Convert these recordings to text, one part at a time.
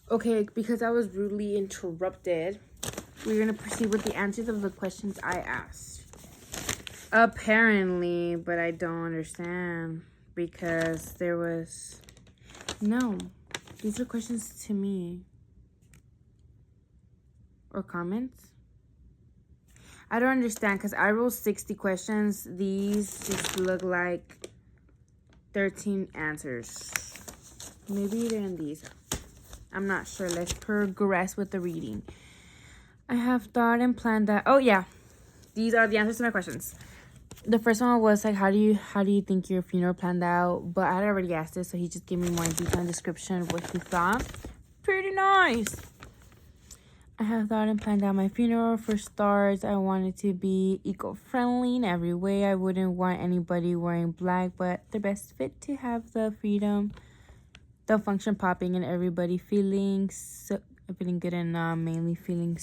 Okay, because I was rudely interrupted, we're going to proceed with the answers of the questions I asked. Apparently, but I don't understand because there was... No, these are questions to me. Or comments. I don't understand because I wrote 60 questions. These just look like 13 answers. Maybe they're in these. I'm not sure. Let's progress with the reading. I have thought and planned that. Oh yeah, these are the answers to my questions. The first one was like, how do you think your funeral planned out? But I had already asked this, so he just gave me more detailed description of what he thought. Pretty nice. I have thought and planned out my funeral. For starters, I wanted to be eco-friendly in every way. I wouldn't want anybody wearing black, but the best fit to have the freedom, the function popping, and everybody feeling good and not mainly feeling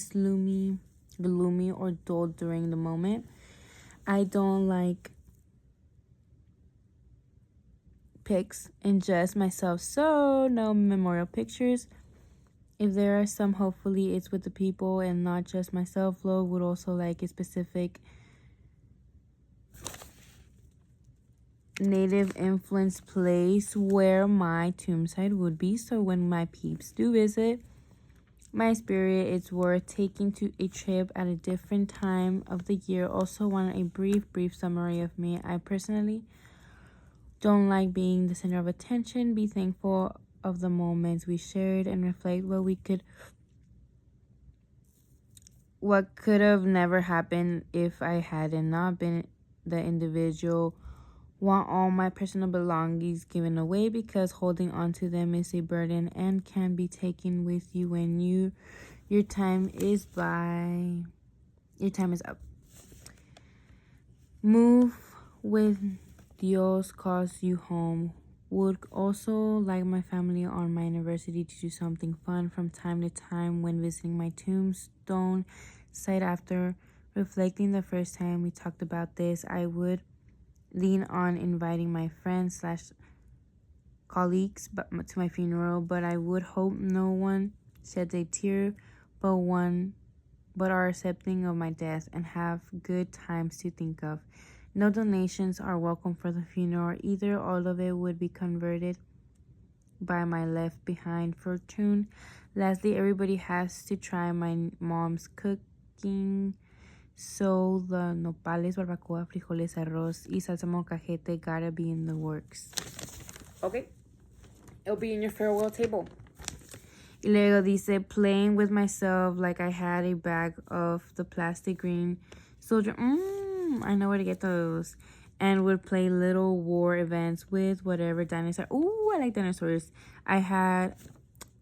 gloomy or dull during the moment. I don't like pics and just myself, so no memorial pictures. If there are some, hopefully it's with the people and not just myself. Lord would also like a specific native influence place where my tombsite would be, so when my peeps do visit my spirit, it's worth taking to a trip at a different time of the year. Also want a brief summary of me. I personally don't like being the center of attention. Be thankful of the moments we shared and reflect what could have never happened if I hadn't not been the individual. Want all my personal belongings given away because holding on to them is a burden and can be taken with you when your time is up. Move with Dios calls you home. Would also like my family on my anniversary to do something fun from time to time when visiting my tombstone site. After reflecting the first time we talked about this, I would lean on inviting my friends / colleagues to my funeral, but I would hope no one sheds a tear but are accepting of my death and have good times to think of. No donations are welcome for the funeral either. All of it would be converted by my left behind fortune. Lastly, everybody has to try my mom's cooking. So the nopales, barbacoa, frijoles, arroz, y salsa molcajete gotta be in the works. Okay. It'll be in your farewell table. Y luego dice, playing with myself like I had a bag of the plastic green soldier. I know where to get those. And would play little war events with whatever dinosaur. Ooh, I like dinosaurs. I had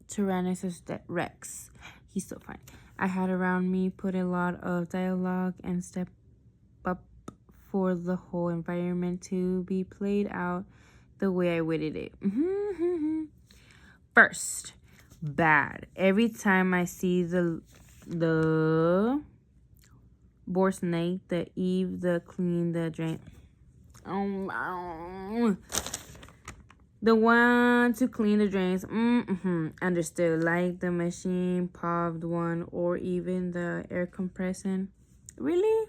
Tyrannosaurus Rex. He's so fun. I had around me, put a lot of dialogue and step up for the whole environment to be played out the way I witted it. First, bad. Every time I see the boar snake, the Eve, the clean, the drain. The one to clean the drains. Understood. Like the machine popped one or even the air compressor. Really?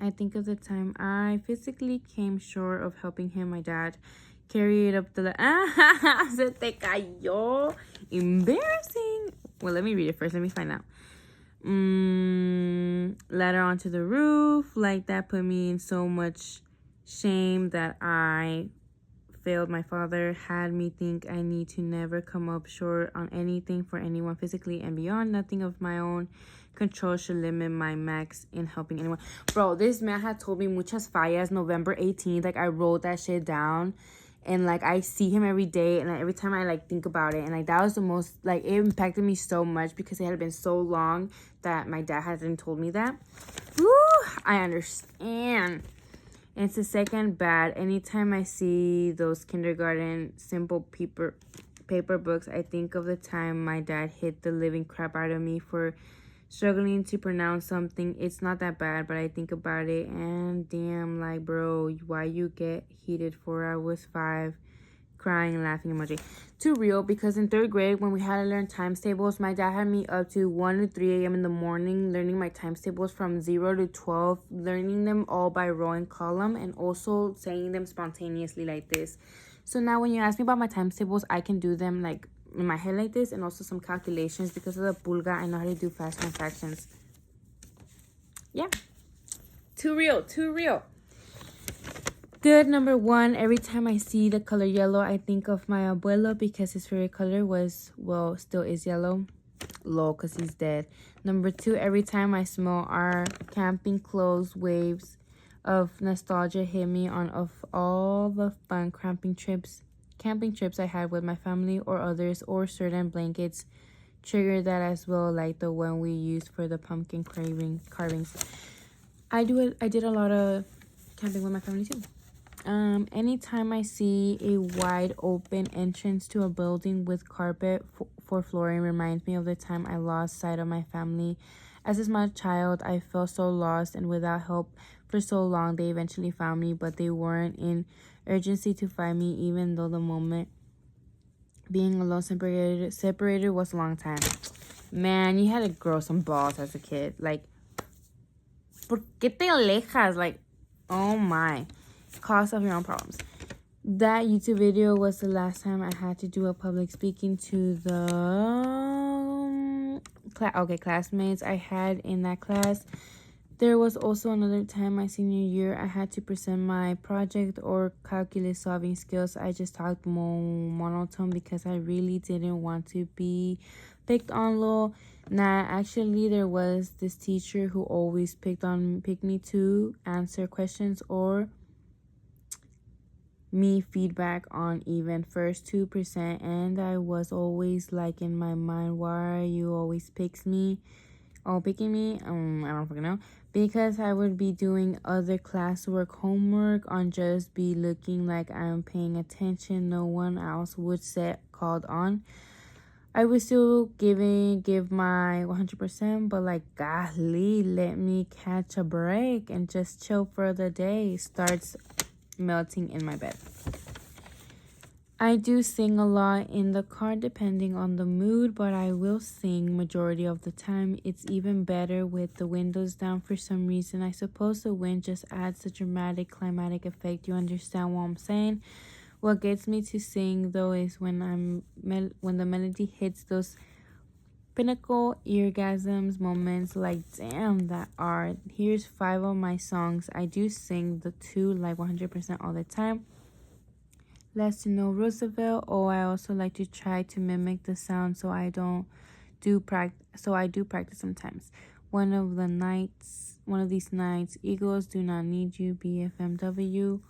I think of the time I physically came short of helping him, my dad, carry it up the... Se te cayó. Embarrassing. Well, let me read it first. Let me find out. Ladder onto the roof. Like that put me in so much shame that I failed. My father had me think I need to never come up short on anything for anyone physically and beyond. Nothing of my own control should limit my max in helping anyone. Bro, this man had told me muchas fallas November 18th. Like, I wrote that shit down. And, like, I see him every day. And every time I, like, think about it. And, like, that was the most, like, it impacted me so much because it had been so long that my dad hasn't told me that. Woo! I understand. And it's the second bad. Anytime I see those kindergarten simple paper books, I think of the time my dad hit the living crap out of me for struggling to pronounce something. It's not that bad, but I think about it and damn, like, bro, why you get heated for? I was 5. crying, laughing emoji. Too real, because in 3rd grade, when we had to learn times tables, my dad had me up to 1 to 3 a.m. in the morning learning my times tables from 0 to 12, learning them all by row and column, and also saying them spontaneously like this. So now when you ask me about my times tables, I can do them like in my head like this, and also some calculations because of the pulga. I know how to do fast transactions. Yeah. Too real. Too real. Good. Number 1, every time I see the color yellow, I think of my abuelo because his favorite color was, well, still is yellow. Lol, because he's dead. Number 2, every time I smell our camping clothes, waves of nostalgia hit me of all the fun camping trips I had with my family or others, or certain blankets trigger that as well, like the one we used for the pumpkin carvings. I did a lot of camping with my family too. Anytime I see a wide open entrance to a building with carpet for flooring reminds me of the time I lost sight of my family. As a small child, I felt so lost and without help for so long. They eventually found me, but they weren't in urgency to find me, even though the moment being alone separated was a long time. Man, you had to grow some balls as a kid. Like, ¿por qué te alejas? Like, oh my. Cause of your own problems. That YouTube video was the last time I had to do a public speaking to the classmates I had in that class. There was also another time my senior year I had to present my project or calculus solving skills. I just talked more monotone because I really didn't want to be picked on low. Nah, actually there was this teacher who always picked me to answer questions or me feedback on even first 2%, and I was always like in my mind, why are you always picking me? I don't fucking know. Because I would be doing other classwork homework on just be looking like I'm paying attention. No one else would called on. I would still give my 100%, but like, golly, let me catch a break and just chill for the day. Starts melting in my bed. I do sing a lot in the car depending on the mood, but I will sing majority of the time. It's even better with the windows down for some reason. I suppose the wind just adds a dramatic climatic effect. You understand what I'm saying? What gets me to sing though is when the melody hits those pinnacle orgasms moments, like damn, here's 5 of my songs. I do sing the 2 like 100% all the time. Less to know Roosevelt. I also like to try to mimic the sound, so I do practice sometimes. One of these nights, Eagles Do Not Need You, BFMW.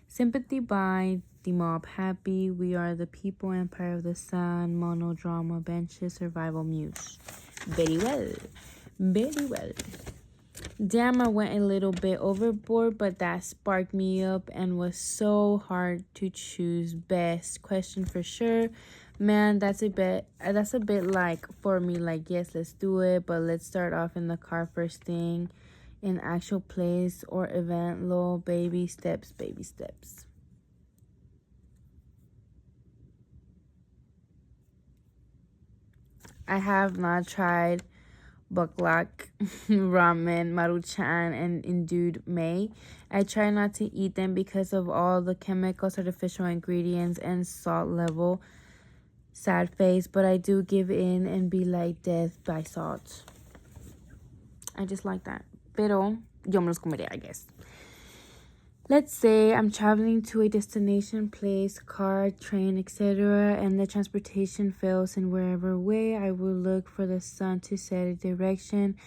Sympathy by The Mob, Happy, We Are the People, Empire of the Sun, Monodrama, Benches, Survival Muse. Very well. Very well. Damn, I went a little bit overboard, but that sparked me up and was so hard to choose best question for sure. Man, that's a bit like for me, like, yes, let's do it, but let's start off in the car first thing, in actual place or event, low, baby steps. I have not tried baklak, ramen, maruchan, and indued may. I try not to eat them because of all the chemicals, artificial ingredients, and salt level. Sad face, but I do give in and be like death by salt. I just like that. Pero yo me los comeré, I guess. Let's say I'm traveling to a destination, place, car, train, etc., and the transportation fails in wherever way. I will look for the sun to set a direction,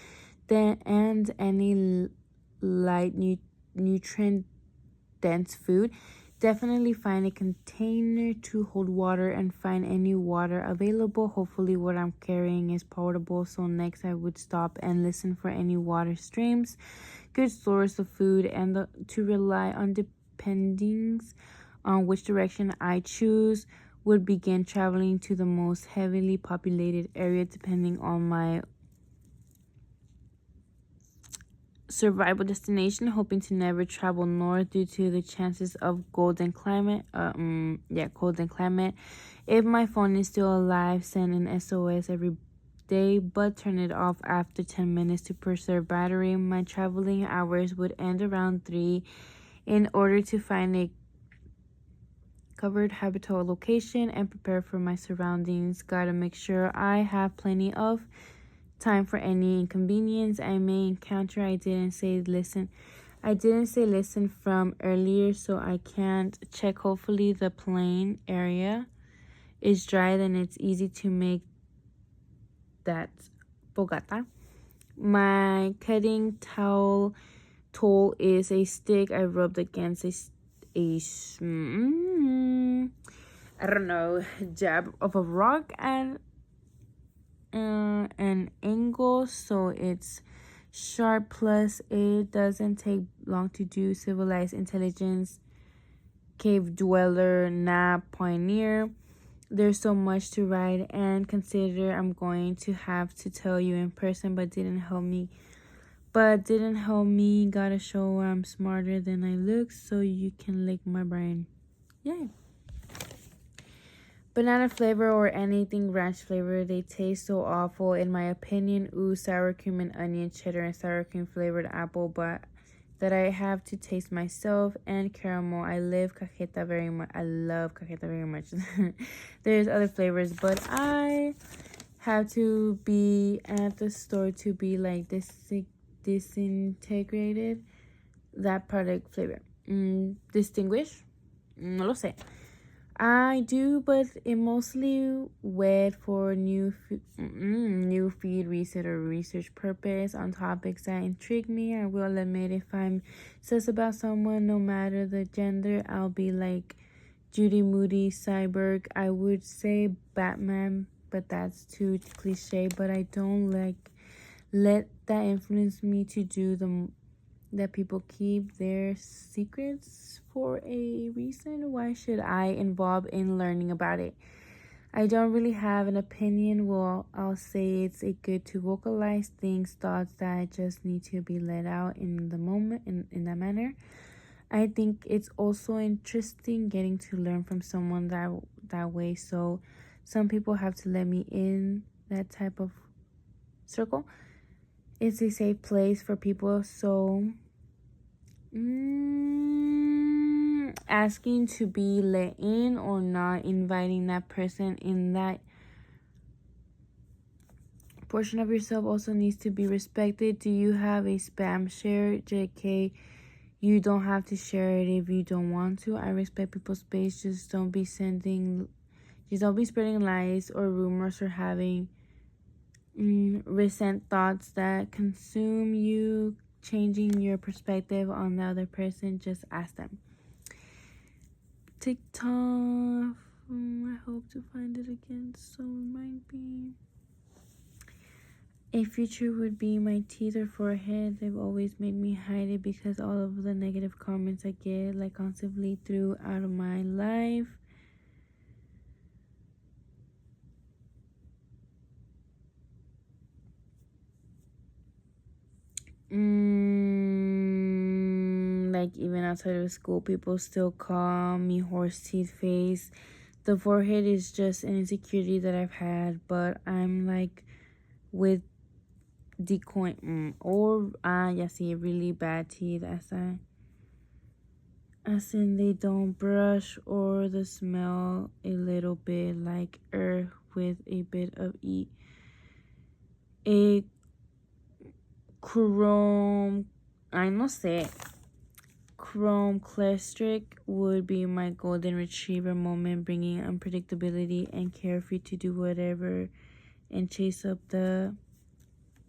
and any light nutrient dense food. Definitely find a container to hold water and find any water available. Hopefully what I'm carrying is portable, so next I would stop and listen for any water streams, good source of food, and to rely on depending on which direction I choose. Would begin traveling to the most heavily populated area depending on my survival destination, hoping to never travel north due to the chances of golden climate. Golden climate. If my phone is still alive, send an SOS every day, but turn it off after 10 minutes to preserve battery. My traveling hours would end around 3 in order to find a covered habitable location and prepare for my surroundings. Gotta make sure I have plenty of time for any inconvenience I may encounter. I didn't say listen from earlier, so I can't check. Hopefully the plain area is dry and it's easy to make. That's Bogota. My cutting tool is a stick I rubbed against a I don't know, jab of a rock and an angle, so it's sharp, plus it doesn't take long to do. Civilized intelligence, cave dweller, nap, pioneer. There's so much to write and consider. I'm going to have to tell you in person, but didn't help me. Gotta show I'm smarter than I look, so you can lick my brain. Yay. Banana flavor or anything ranch flavor, they taste so awful in my opinion. Ooh, sour cream and onion, cheddar and sour cream flavored apple, but that I have to taste myself. And caramel, I love cajeta very much. There's other flavors, but I have to be at the store to be like disintegrated that product flavor. Distinguish? No lo sé. I do, but it mostly wait for new feed reset or research purpose on topics that intrigue me. I will admit if I'm sus about someone, no matter the gender, I'll be like Judy Moody, Cyborg. I would say Batman, but that's too cliche. But I don't let that influence me to do that people keep their secrets for a reason. Why should I involve in learning about it? I don't really have an opinion. Well, I'll say it's a good to vocalize thoughts that just need to be let out in the moment in that manner. I think it's also interesting getting to learn from someone that way. So some people have to let me in that type of circle. It's a safe place for people, so asking to be let in or not inviting that person in that portion of yourself also needs to be respected. Do you have a spam share? JK, you don't have to share it if you don't want to. I respect people's space. Just don't be spreading lies or rumors or having recent thoughts that consume you. Changing your perspective on the other person, just ask them. TikTok, I hope to find it again, so remind me. A future would be my teeth or forehead. They've always made me hide it because all of the negative comments I get like constantly throughout my life. Like even outside of school, people still call me horse teeth face. The forehead is just an insecurity that I've had, but I'm like with decoin or see really bad teeth as in they don't brush or the smell a little bit like earth with a bit of a chrome clastric would be my golden retriever moment, bringing unpredictability and carefree to do whatever and change the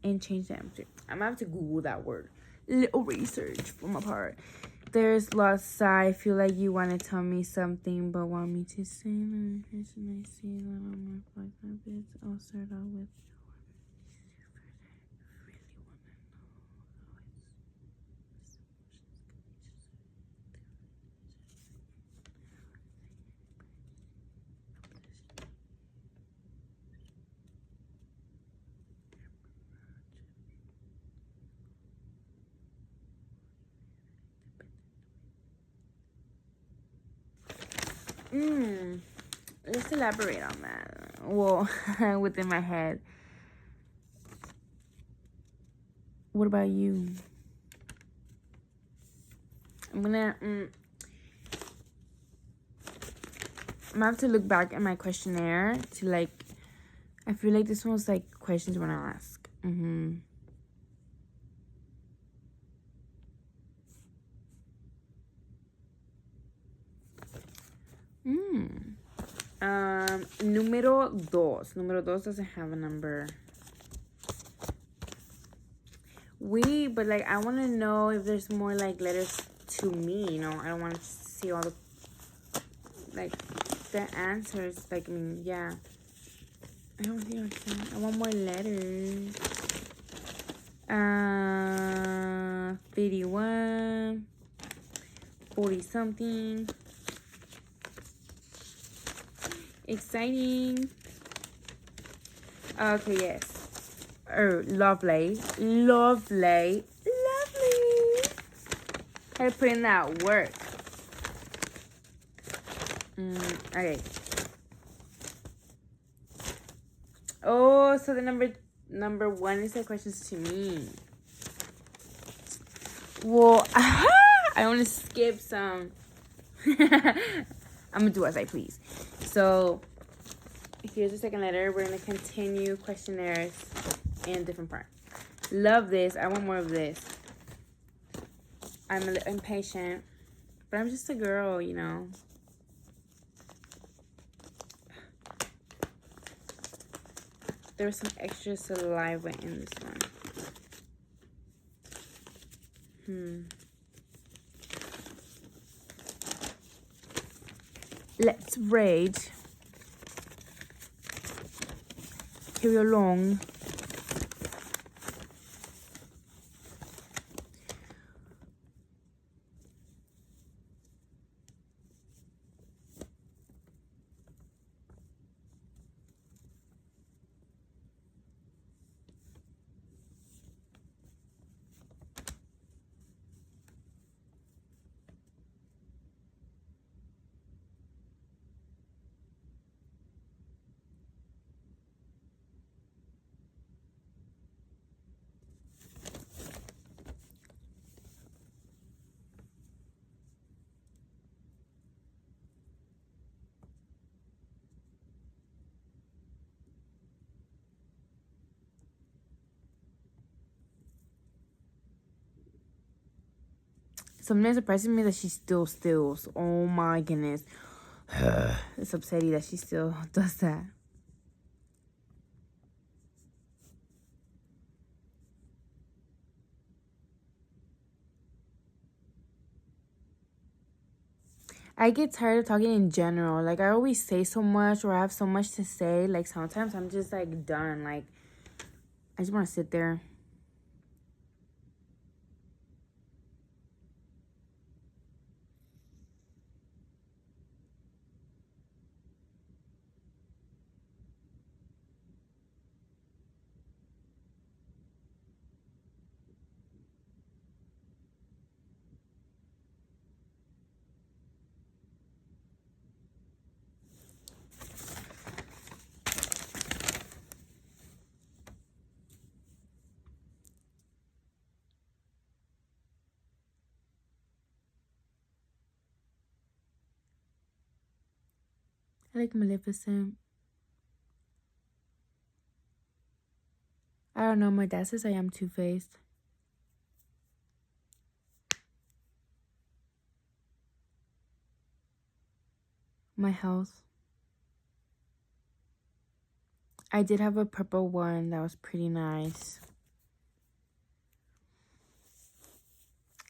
atmosphere. I'm gonna have to Google that word. Little research for my part. There's lots. I feel like you want to tell me something, but want me to say another person. I see that on my 5 bits. I'll start out with. Let's elaborate on that. Well, within my head. What about you? I'm gonna have to look back at my questionnaire to like. I feel like this one was like questions when I ask. Número dos. Número dos doesn't have a number. But like I want to know if there's more like letters to me. You know, I don't want to see all the like the answers. Like yeah. I don't think I can. I want more letters. 51, 40 something. Exciting. Okay, yes. Lovely. Had to put in that work. Okay. Oh, so the number one is the questions to me. Well, I want to skip some. I'm gonna do as I please. So here's the second letter. We're gonna continue questionnaires in different parts. Love this. I want more of this. I'm a little impatient, but I'm just a girl, you know. There was some extra saliva in this one. Let's read. Carry along. Something surprises me that she still steals. Oh my goodness. It's upsetting that she still does that. I get tired of talking in general. Like, I always say so much or I have so much to say. Like, sometimes I'm just, like, done. Like, I just want to sit there. I like Maleficent. I don't know. My dad says I am two-faced. My house. I did have a purple one that was pretty nice.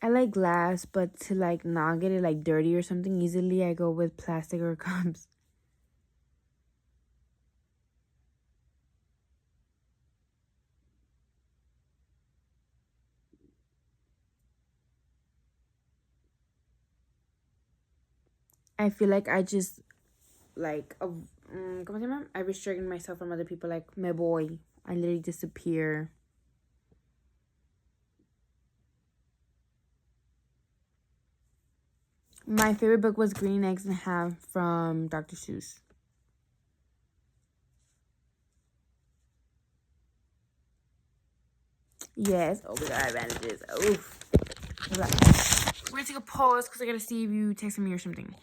I like glass, but to like not get it like dirty or something easily, I go with plastic or cups. I feel like I just like ¿cómo se llama? I restrict myself from other people. Like me voy. I literally disappear. My favorite book was Green Eggs and Ham from Dr. Seuss. Yes. Oh, we got advantages. Oof. We're gonna take a pause because I gotta see if you texted me or something.